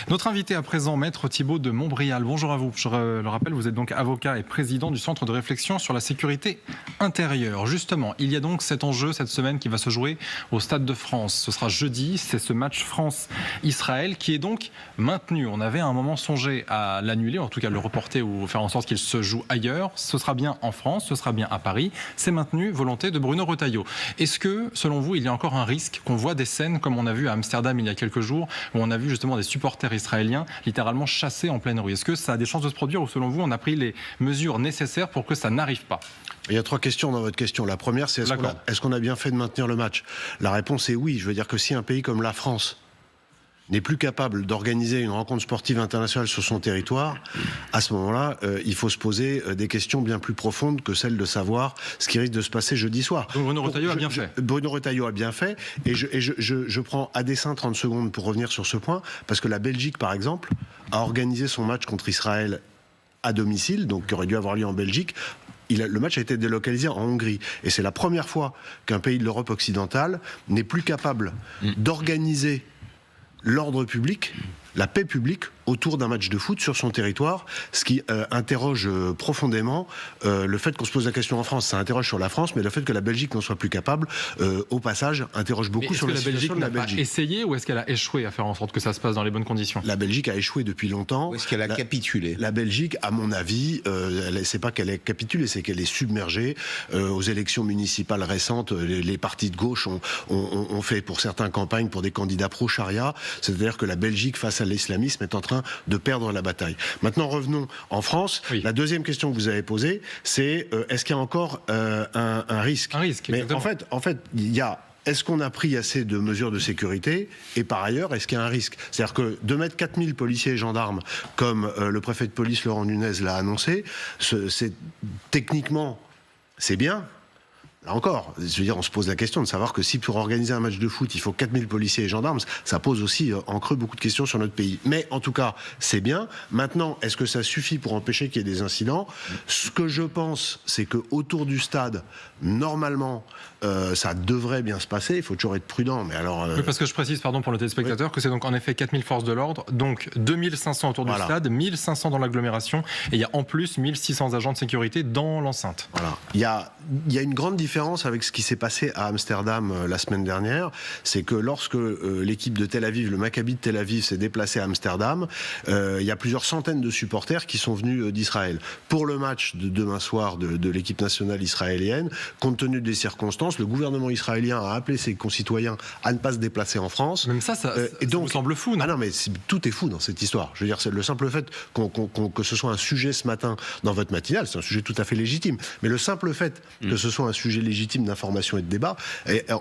Notre invité à présent, Maître Thibault de Montbrial. Bonjour à vous. Je le rappelle, vous êtes donc avocat et président du Centre de réflexion sur la sécurité intérieure. Justement, il y a donc cet enjeu cette semaine qui va se jouer au Stade de France. Ce sera jeudi, c'est ce match France-Israël qui est donc maintenu. On avait à un moment songé à l'annuler, en tout cas le reporter ou faire en sorte qu'il se joue ailleurs. Ce sera bien en France, ce sera bien à Paris. C'est maintenu, volonté de Bruno Retailleau. Est-ce que, selon vous, il y a encore un risque qu'on voit des scènes comme on a vu à Amsterdam il y a quelques jours, où on a vu justement des supporters israéliens littéralement chassés en pleine rue? Est-ce que ça a des chances de se produire ou selon vous on a pris les mesures nécessaires pour que ça n'arrive pas? Il y a 3 questions dans votre question. La première, c'est est-ce qu'on a bien fait de maintenir le match? La réponse est oui. Je veux dire que si un pays comme la France n'est plus capable d'organiser une rencontre sportive internationale sur son territoire, à ce moment-là, il faut se poser des questions bien plus profondes que celle de savoir ce qui risque de se passer jeudi soir. Donc Bruno Retailleau a bien fait. Bruno Retailleau a bien fait, et je prends à dessein 30 secondes pour revenir sur ce point, parce que la Belgique, par exemple, a organisé son match contre Israël à domicile, donc qui aurait dû avoir lieu en Belgique. Le match a été délocalisé en Hongrie. Et c'est la première fois qu'un pays de l'Europe occidentale n'est plus capable d'organiser l'ordre public, la paix publique, autour d'un match de foot sur son territoire, ce qui interroge profondément le fait qu'on se pose la question en France. Ça interroge sur la France, mais le fait que la Belgique n'en soit plus capable, au passage, interroge beaucoup sur la situation de la Belgique. Est-ce qu'elle n'a pas essayé ou est-ce qu'elle a échoué à faire en sorte que ça se passe dans les bonnes conditions? La Belgique a échoué depuis longtemps. Ou est-ce qu'elle a capitulé? La Belgique, à mon avis, c'est pas qu'elle ait capitulé, c'est qu'elle est submergée. Aux élections municipales récentes, les partis de gauche ont fait pour certains campagnes pour des candidats pro-charia. C'est-à-dire que la Belgique, face à l'islamisme, est en train de perdre la bataille. Maintenant, revenons en France. Oui. La deuxième question que vous avez posée, c'est est-ce qu'il y a encore un risque? Un risque, mais en fait, il y a... Est-ce qu'on a pris assez de mesures de sécurité? Et par ailleurs, est-ce qu'il y a un risque? C'est-à-dire que de mettre 4000 policiers et gendarmes, comme le préfet de police Laurent Nunez l'a annoncé, techniquement, c'est bien. Là encore, je veux dire, on se pose la question de savoir que si pour organiser un match de foot, il faut 4000 policiers et gendarmes, ça pose aussi en creux beaucoup de questions sur notre pays. Mais en tout cas, c'est bien. Maintenant, est-ce que ça suffit pour empêcher qu'il y ait des incidents? Ce que je pense, c'est que autour du stade, normalement, ça devrait bien se passer. Il faut toujours être prudent. Mais alors, oui, parce que je précise, pardon pour le téléspectateur, que c'est donc en effet 4000 forces de l'ordre, donc 2500 autour du stade, 1500 dans l'agglomération, et il y a en plus 1600 agents de sécurité dans l'enceinte. Voilà. Il y a une grande différence avec ce qui s'est passé à Amsterdam la semaine dernière, c'est que lorsque l'équipe de Tel Aviv, le Maccabi de Tel Aviv, s'est déplacé à Amsterdam, il y a plusieurs centaines de supporters qui sont venus d'Israël. Pour le match de demain soir de l'équipe nationale israélienne, compte tenu des circonstances, le gouvernement israélien a appelé ses concitoyens à ne pas se déplacer en France. Même ça vous semble fou, non? Ah non, mais tout est fou dans cette histoire. Je veux dire, c'est le simple fait que ce soit un sujet ce matin dans votre matinale, c'est un sujet tout à fait légitime. Mais le simple fait que ce soit un sujet légitime d'information et de débat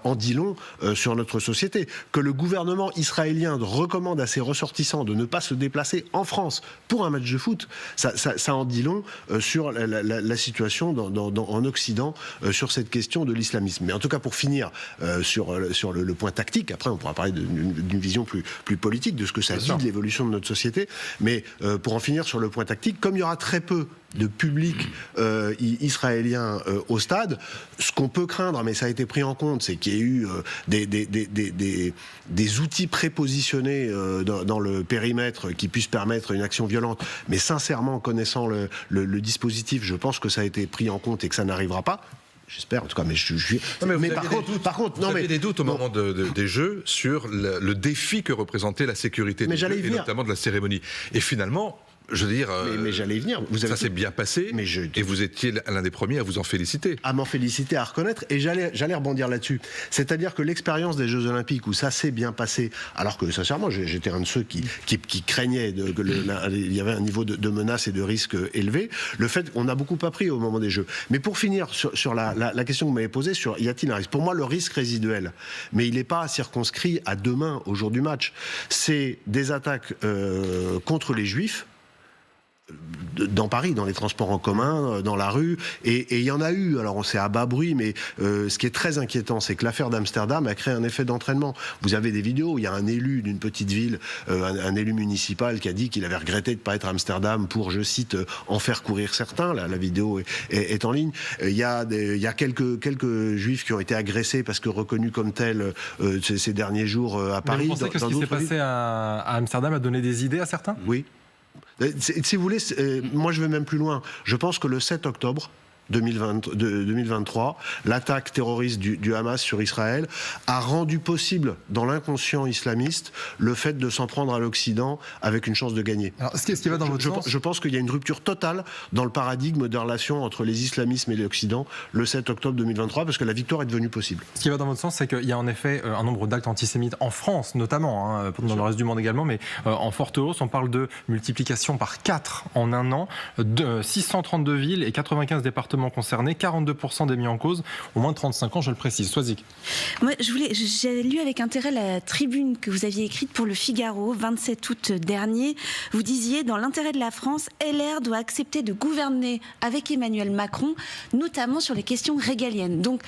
en dit long sur notre société. Que le gouvernement israélien recommande à ses ressortissants de ne pas se déplacer en France pour un match de foot, ça en dit long sur la situation en Occident sur cette question de l'islamisme. Mais en tout cas, pour finir sur le point tactique, après on pourra parler d'une vision plus politique de ce que ça dit de l'évolution de notre société, mais pour en finir sur le point tactique, comme il y aura très peu de public israélien au stade, ce qu'on peut craindre, mais ça a été pris en compte, c'est qu'il y ait eu des outils prépositionnés dans le périmètre qui puissent permettre une action violente. Mais sincèrement, connaissant le dispositif, je pense que ça a été pris en compte et que ça n'arrivera pas. J'espère, en tout cas, mais je suis... Mais par contre, vous avez des doutes au moment des Jeux sur le défi que représentait la sécurité des Jeux, et notamment de la cérémonie. Et finalement... Je veux dire, mais j'allais y venir. Ça s'est bien passé, et vous étiez l'un des premiers à vous en féliciter. À m'en féliciter, à reconnaître, et j'allais rebondir là-dessus. C'est-à-dire que l'expérience des Jeux Olympiques, où ça s'est bien passé, alors que sincèrement, j'étais un de ceux qui craignaient il y avait un niveau de menace et de risque élevé, le fait qu'on a beaucoup appris au moment des Jeux. Mais pour finir sur la question que vous m'avez posée, sur y a-t-il un risque? Pour moi, le risque résiduel, mais il n'est pas circonscrit à demain, au jour du match. C'est des attaques contre les Juifs, dans Paris, dans les transports en commun, dans la rue, et il y en a eu. Alors c'est à bas bruit, mais ce qui est très inquiétant, c'est que l'affaire d'Amsterdam a créé un effet d'entraînement. Vous avez des vidéos où il y a un élu d'une petite ville, un élu municipal qui a dit qu'il avait regretté de ne pas être à Amsterdam pour, je cite, en faire courir certains. La vidéo est en ligne. Il y a quelques juifs qui ont été agressés parce que reconnus comme tels ces derniers jours à Paris. Mais vous pensez que ce qui s'est passé à Amsterdam a donné des idées à certains ? Oui. Si vous voulez, moi je vais même plus loin. Je pense que le 7 octobre 2023, l'attaque terroriste du Hamas sur Israël a rendu possible dans l'inconscient islamiste le fait de s'en prendre à l'Occident avec une chance de gagner. Alors, ce qui va dans votre sens, je pense qu'il y a une rupture totale dans le paradigme de relation entre les islamismes et l'Occident le 7 octobre 2023 parce que la victoire est devenue possible. Ce qui va dans votre sens, c'est qu'il y a en effet un nombre d'actes antisémites en France notamment, dans le reste du monde également, mais en forte hausse. On parle de multiplication par 4 en un an, de 632 villes et 95 départements concernés, 42% des mis en cause, au moins de 35 ans, je le précise. Sois-y. Moi, j'ai lu avec intérêt la tribune que vous aviez écrite pour Le Figaro, 27 août dernier. Vous disiez, dans l'intérêt de la France, LR doit accepter de gouverner avec Emmanuel Macron, notamment sur les questions régaliennes. Donc,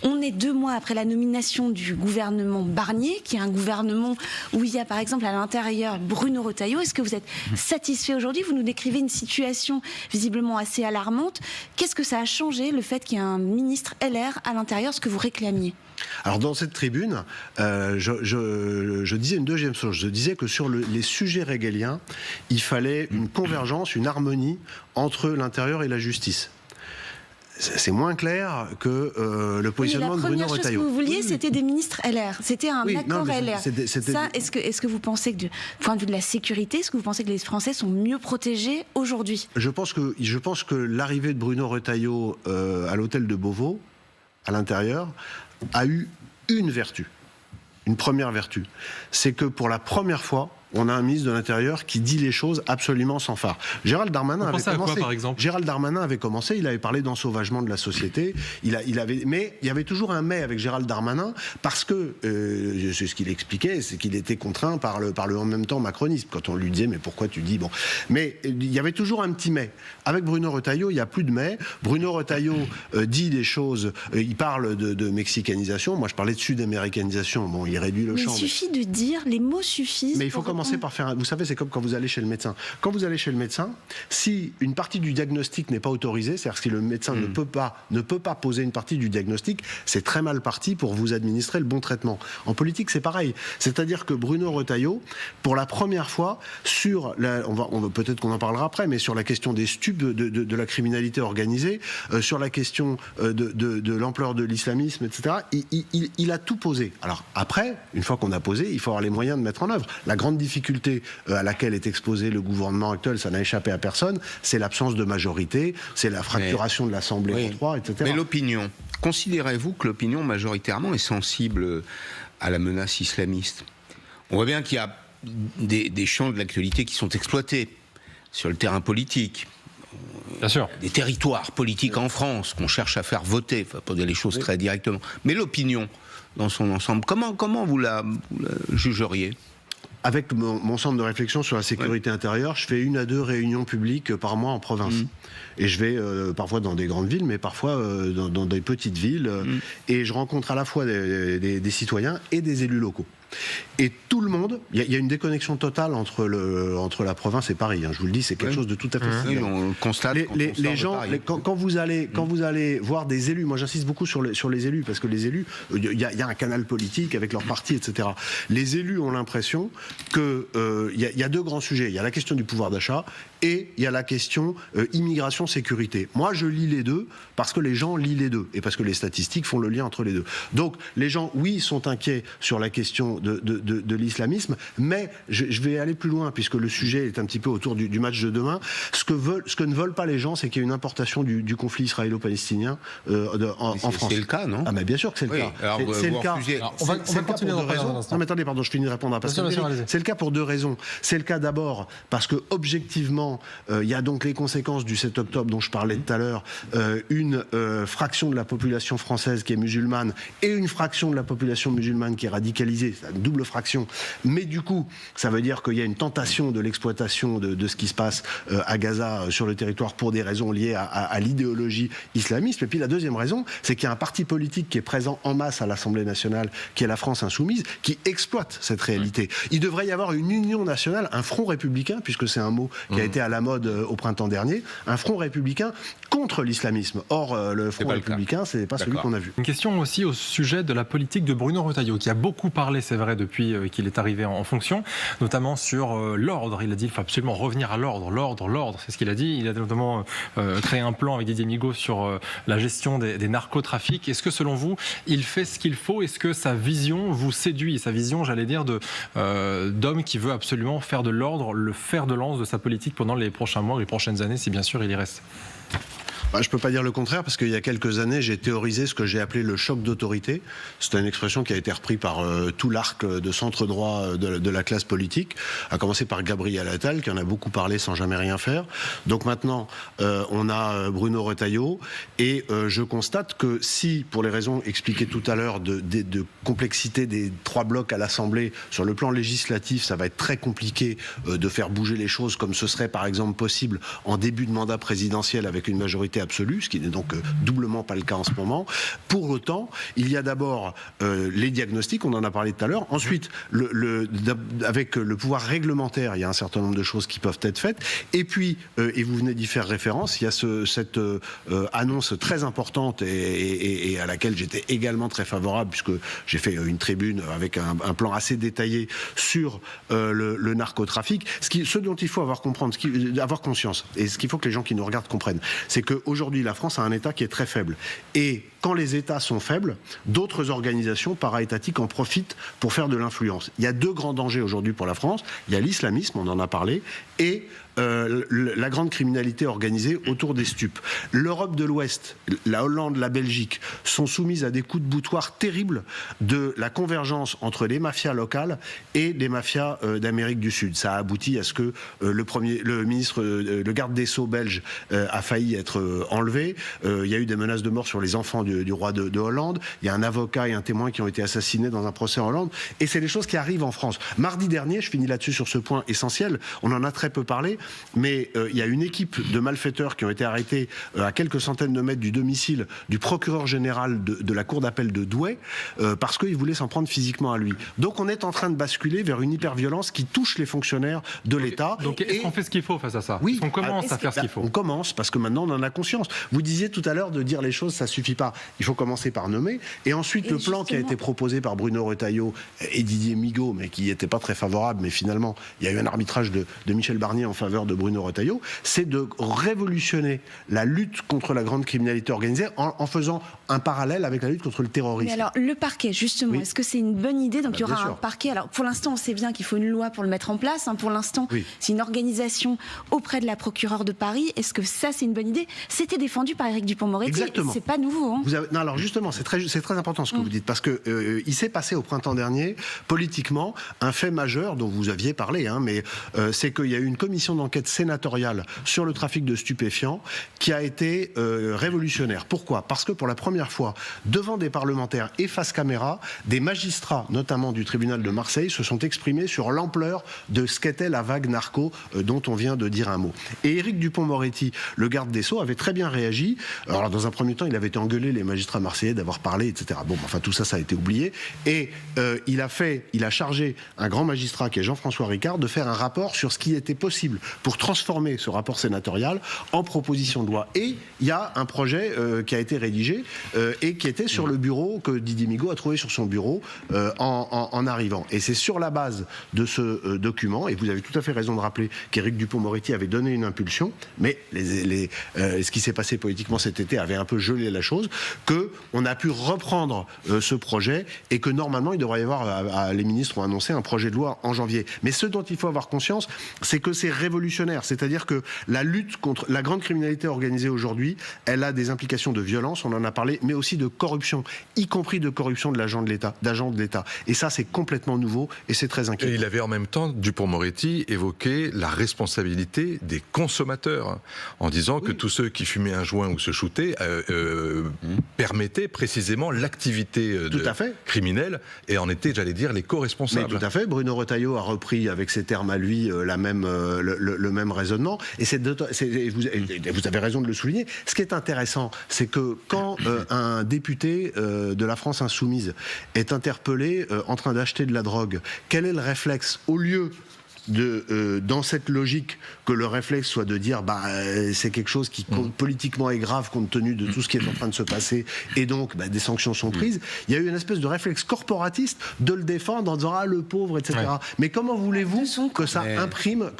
on est 2 mois après la nomination du gouvernement Barnier, qui est un gouvernement où il y a, par exemple, à l'intérieur Bruno Retailleau. Est-ce que vous êtes satisfait aujourd'hui ? Vous nous décrivez une situation visiblement assez alarmante. Qu'est-ce que ça a changé, le fait qu'il y ait un ministre LR à l'intérieur, ce que vous réclamiez ? Alors dans cette tribune, je disais une deuxième chose. Je disais que sur les sujets régaliens, il fallait une convergence, une harmonie entre l'intérieur et la justice. C'est moins clair que le positionnement de Bruno Retailleau. La première chose que vous vouliez, c'était des ministres LR. C'était un accord LR. Ça, est-ce que vous pensez que, du point de vue de la sécurité, est-ce que vous pensez que les Français sont mieux protégés aujourd'hui ? Je pense que l'arrivée de Bruno Retailleau à l'hôtel de Beauvau, à l'intérieur, a eu une vertu. Une première vertu. C'est que pour la première fois, on a un ministre de l'Intérieur qui dit les choses absolument sans phare. Gérald Darmanin avait commencé. Quoi, par exemple ? Gérald Darmanin avait commencé, il avait parlé d'ensauvagement de la société. Mais il y avait toujours un mais avec Gérald Darmanin parce que c'est ce qu'il expliquait, c'est qu'il était contraint par le en même temps macronisme. Quand on lui disait mais pourquoi tu dis bon. Mais il y avait toujours un petit mais. Avec Bruno Retailleau, il n'y a plus de mais. Bruno Retailleau dit des choses. Il parle de mexicanisation. Moi, je parlais de sud-américanisation. Bon, il réduit le champ. Il suffit de dire, les mots suffisent. Mais il faut commencer par faire. Vous savez, c'est comme quand vous allez chez le médecin. Quand vous allez chez le médecin, si une partie du diagnostic n'est pas autorisée, c'est-à-dire si le médecin ne peut pas poser une partie du diagnostic, c'est très mal parti pour vous administrer le bon traitement. En politique, c'est pareil. C'est-à-dire que Bruno Retailleau, pour la première fois, sur peut-être qu'on en parlera après, mais sur la question des stupes, de la criminalité organisée, sur la question de l'ampleur de l'islamisme, etc. Il a tout posé. Alors après, une fois qu'on a posé, il faut avoir les moyens de mettre en œuvre. La grande difficulté à laquelle est exposé le gouvernement actuel, ça n'a échappé à personne, c'est l'absence de majorité, c'est la fracturation de l'Assemblée en 3, etc. Mais l'opinion, considérez-vous que l'opinion majoritairement est sensible à la menace islamiste ? On voit bien qu'il y a des champs de l'actualité qui sont exploités sur le terrain politique. Bien sûr. Des territoires politiques en France qu'on cherche à faire voter, pour dire les choses très directement. Mais l'opinion, dans son ensemble, comment vous la jugeriez ? Avec mon centre de réflexion sur la sécurité intérieure, je fais 1 à 2 réunions publiques par mois en province. Et je vais parfois dans des grandes villes, mais parfois dans des petites villes. Et je rencontre à la fois des citoyens et des élus locaux. Et tout le monde, il y a une déconnexion totale entre la province et Paris. Je vous le dis, c'est quelque chose de tout à fait oui, on le constate. Les gens, quand vous allez voir des élus, moi j'insiste beaucoup sur les élus, parce que les élus, il y a un canal politique avec leur parti, etc. Les élus ont l'impression qu'il y a 2 grands sujets. Il y a la question du pouvoir d'achat et il y a la question immigration-sécurité. Moi, je lis les deux parce que les gens lisent les deux et parce que les statistiques font le lien entre les deux. Donc, les gens, oui, sont inquiets sur la question de l'islamisme, mais je vais aller plus loin puisque le sujet est un petit peu autour du match de demain. Ce que ne veulent pas les gens, c'est qu'il y ait une importation du conflit israélo-palestinien en France. C'est le cas, non ? Ah, mais bien sûr que c'est le cas. C'est le cas. On va continuer dans raison. Non, mais attendez, pardon, je finis de répondre à Pascal. C'est le cas pour 2 raisons. C'est le cas d'abord parce que objectivement, il y a donc les conséquences du 7 octobre dont je parlais tout à l'heure, une fraction de la population française qui est musulmane et une fraction de la population musulmane qui est radicalisée, une double fraction. Mais du coup, ça veut dire qu'il y a une tentation de l'exploitation de ce qui se passe à Gaza sur le territoire pour des raisons liées à l'idéologie islamiste. Et puis la deuxième raison, c'est qu'il y a un parti politique qui est présent en masse à l'Assemblée nationale, qui est la France insoumise, qui exploite cette réalité. Il devrait y avoir une union nationale, un front républicain, puisque c'est un mot qui a été à la mode au printemps dernier, un front républicain contre l'islamisme. Or, le front républicain, ce n'est pas celui qu'on a vu. Une question aussi au sujet de la politique de Bruno Retailleau, qui a beaucoup parlé, c'est vrai, depuis qu'il est arrivé en fonction, notamment sur l'ordre. Il a dit qu'il faut absolument revenir à l'ordre, c'est ce qu'il a dit. Il a notamment créé un plan avec Didier Migaud sur la gestion des narcotrafics. Est-ce que, selon vous, il fait ce qu'il faut? Est-ce que sa vision vous séduit? Sa vision, j'allais dire, d'homme qui veut absolument faire de l'ordre le fer de lance de sa politique pendant les prochains mois, les prochaines années, si bien sûr il y reste? Je ne peux pas dire le contraire, parce qu'il y a quelques années, j'ai théorisé ce que j'ai appelé le choc d'autorité. C'est une expression qui a été reprise par tout l'arc de centre-droit de la classe politique, à commencer par Gabriel Attal, qui en a beaucoup parlé sans jamais rien faire. Donc maintenant, on a Bruno Retailleau, et je constate que si, pour les raisons expliquées tout à l'heure de complexité des 3 blocs à l'Assemblée, sur le plan législatif, ça va être très compliqué de faire bouger les choses comme ce serait par exemple possible en début de mandat présidentiel avec une majorité absolue, ce qui n'est donc doublement pas le cas en ce moment. Pour autant, il y a d'abord les diagnostics, on en a parlé tout à l'heure. Ensuite, avec le pouvoir réglementaire, il y a un certain nombre de choses qui peuvent être faites. Et puis, et vous venez d'y faire référence, il y a cette annonce très importante et à laquelle j'étais également très favorable, puisque j'ai fait une tribune avec un plan assez détaillé sur le narcotrafic. Ce dont il faut avoir conscience, et ce qu'il faut que les gens qui nous regardent comprennent, c'est qu'aujourd'hui, la France a un État qui est très faible. Et quand les États sont faibles, d'autres organisations para-étatiques en profitent pour faire de l'influence. Il y a 2 grands dangers aujourd'hui pour la France. Il y a l'islamisme, on en a parlé, et la grande criminalité organisée autour des stupes. L'Europe de l'Ouest, la Hollande, la Belgique sont soumises à des coups de boutoir terribles de la convergence entre les mafias locales et les mafias d'Amérique du Sud. Ça a abouti à ce que le garde des Sceaux belge a failli être enlevé. Il y a eu des menaces de mort sur les enfants du roi de Hollande. Il y a un avocat et un témoin qui ont été assassinés dans un procès en Hollande. Et c'est des choses qui arrivent en France. Mardi dernier, je finis là-dessus sur ce point essentiel, on en a très peu parlé, mais il y a une équipe de malfaiteurs qui ont été arrêtés à quelques centaines de mètres du domicile du procureur général de la cour d'appel de Douai parce qu'ils voulaient s'en prendre physiquement à lui. Donc on est en train de basculer vers une hyperviolence qui touche les fonctionnaires de l'État. Donc est-ce qu'on fait ce qu'il faut face à ça? Oui. On commence à faire ce qu'il faut. On commence, parce que maintenant on en a conscience. Vous disiez tout à l'heure de dire les choses, ça suffit pas. Il faut commencer par nommer. Et ensuite, le plan qui a été proposé par Bruno Retailleau et Didier Migaud, mais qui n'était pas très favorable, mais finalement, il y a eu un arbitrage de Michel Barnier en faveur de Bruno Retailleau, c'est de révolutionner la lutte contre la grande criminalité organisée en faisant un parallèle avec la lutte contre le terrorisme. Mais alors, le parquet, justement, est-ce que c'est une bonne idée? Donc, il y aura un parquet. Alors, pour l'instant, on sait bien qu'il faut une loi pour le mettre en place. Pour l'instant, c'est une organisation auprès de la procureure de Paris. Est-ce que ça, c'est une bonne idée? C'était défendu par Éric Dupond-Moretti. Exactement. C'est pas nouveau. Non, alors justement, c'est très important ce que vous dites, parce que il s'est passé au printemps dernier, politiquement, un fait majeur dont vous aviez parlé, mais c'est qu'il y a eu une commission d'enquête sénatoriale sur le trafic de stupéfiants qui a été révolutionnaire. Pourquoi? Parce que pour la première fois, devant des parlementaires et face caméra, des magistrats, notamment du tribunal de Marseille, se sont exprimés sur l'ampleur de ce qu'était la vague narco dont on vient de dire un mot. Et Éric Dupond-Moretti, le garde des Sceaux, avait très bien réagi. Alors, dans un premier temps, il avait été engueulé les magistrats marseillais d'avoir parlé, etc. Bon, enfin, tout ça, ça a été oublié. Et il a chargé un grand magistrat, qui est Jean-François Ricard, de faire un rapport sur ce qui était possible pour transformer ce rapport sénatorial en proposition de loi. Et il y a un projet qui a été rédigé et qui était sur le bureau, que Didier Migaud a trouvé sur son bureau en arrivant. Et c'est sur la base de ce document, et vous avez tout à fait raison de rappeler qu'Éric Dupond-Moretti avait donné une impulsion, mais ce qui s'est passé politiquement cet été avait un peu gelé la chose, qu'on a pu reprendre ce projet et que normalement il devrait y avoir, les ministres ont annoncé un projet de loi en janvier. Mais ce dont il faut avoir conscience, c'est que c'est révolutionnaire. C'est-à-dire que la lutte contre la grande criminalité organisée aujourd'hui, elle a des implications de violence, on en a parlé, mais aussi de corruption, y compris de corruption de l'agent de l'État. Et ça, c'est complètement nouveau et c'est très inquiétant. Et il avait en même temps, Dupond-Moretti, évoqué la responsabilité des consommateurs, en disant que tous ceux qui fumaient un joint ou se shootaient permettaient précisément l'activité criminelle et en étaient, j'allais dire, les co-responsables. Mais tout à fait. Bruno Retailleau a repris avec ses termes à lui le même raisonnement. Et vous avez raison de le souligner. Ce qui est intéressant, c'est que quand un député de la France insoumise est interpellé en train d'acheter de la drogue, quel est le réflexe? Au lieu dans cette logique que le réflexe soit de dire c'est quelque chose qui politiquement est grave compte tenu de tout ce qui est en train de se passer et donc des sanctions sont prises, il y a eu une espèce de réflexe corporatiste de le défendre en disant le pauvre, etc. Mais comment voulez-vous que ça imprime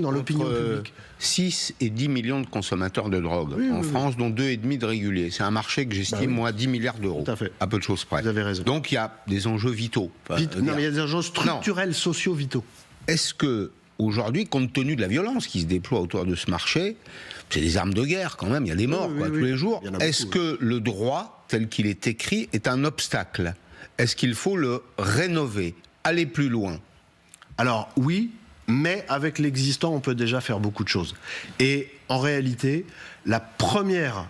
dans l'opinion publique? 6 et 10 millions de consommateurs de drogue en France, dont 2,5 de réguliers. C'est un marché que j'estime, à 10 milliards d'euros. Tout à fait. À peu de choses près. Vous avez raison. Donc il y a des enjeux vitaux. Mais il y a des enjeux structurels, sociaux, vitaux. Est-ce que, aujourd'hui, compte tenu de la violence qui se déploie autour de ce marché, c'est des armes de guerre quand même, il y a des morts tous les jours, est-ce que le droit, tel qu'il est écrit, est un obstacle? Est-ce qu'il faut le rénover, aller plus loin? Alors oui, mais avec l'existant, on peut déjà faire beaucoup de choses. Et en réalité, la première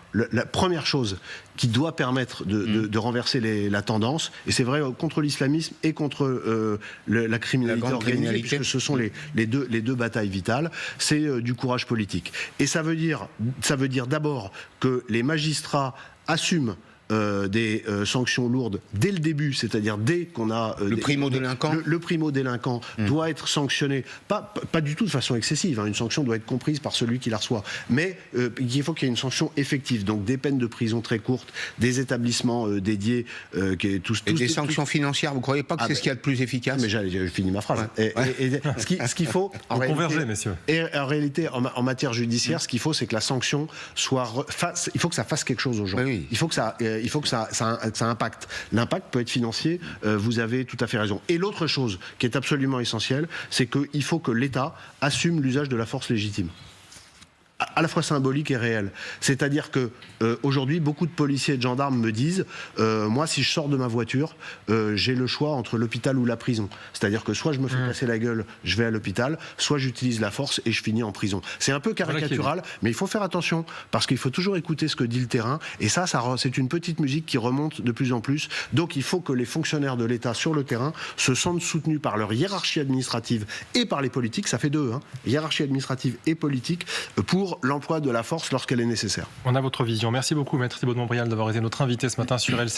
chose qui doit permettre de renverser la tendance, et c'est vrai contre l'islamisme et contre la criminalité organisée, puisque ce sont les deux batailles vitales, c'est du courage politique. Et ça veut dire d'abord que les magistrats assument des sanctions lourdes dès le début, c'est-à-dire dès qu'on a... le primo-délinquant le primo-délinquant doit être sanctionné, pas du tout de façon excessive, une sanction doit être comprise par celui qui la reçoit, mais il faut qu'il y ait une sanction effective, donc des peines de prison très courtes, des établissements dédiés... et des sanctions financières, vous ne croyez pas que c'est ce qu'il y a de plus efficace? Mais j'ai fini ma phrase. Et ce qu'il faut... Vous convergez, messieurs. Et en réalité, en matière judiciaire, ce qu'il faut, c'est que la sanction soit... il faut que ça fasse quelque chose aux gens. Oui. Il faut que ça impacte. L'impact peut être financier, vous avez tout à fait raison. Et l'autre chose qui est absolument essentielle, c'est qu'il faut que l'État assume l'usage de la force légitime. À la fois symbolique et réel. C'est-à-dire que aujourd'hui, beaucoup de policiers et de gendarmes me disent moi, si je sors de ma voiture, j'ai le choix entre l'hôpital ou la prison. C'est-à-dire que soit je me fais casser la gueule, je vais à l'hôpital, soit j'utilise la force et je finis en prison. C'est un peu caricatural, mais il faut faire attention parce qu'il faut toujours écouter ce que dit le terrain. Et ça c'est une petite musique qui remonte de plus en plus. Donc il faut que les fonctionnaires de l'État sur le terrain se sentent soutenus par leur hiérarchie administrative et par les politiques. Ça fait deux, hiérarchie administrative et politique, pour l'emploi de la force lorsqu'elle est nécessaire. On a votre vision. Merci beaucoup, Maître Thibault de Montbrial, d'avoir été notre invité ce matin sur LCI.